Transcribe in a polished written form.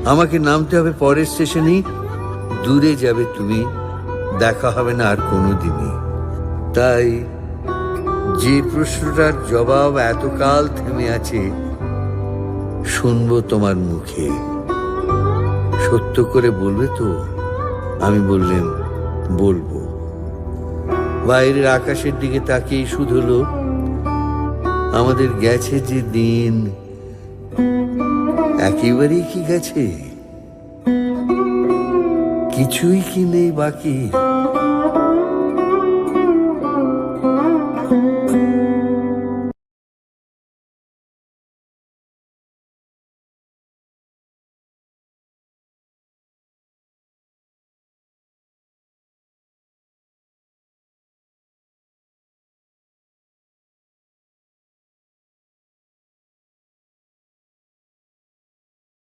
আমাকে নামতে হবে পরের স্টেশনেই। দূরে যাবে তুমি, দেখা হবে না আর কোনোদিনই। তাই যে প্রশ্নটার জবাব এতকাল থেমে আছে, শুনবো তোমার মুখে। সত্য করে বলবে তো? আমি বললেন, বলবো। বাইরের আকাশের দিকে তাকিয়ে শুধুলো, আমাদের গেছে যে দিন, একেবারেই কি গেছে? কিছুই কি নেই বাকি?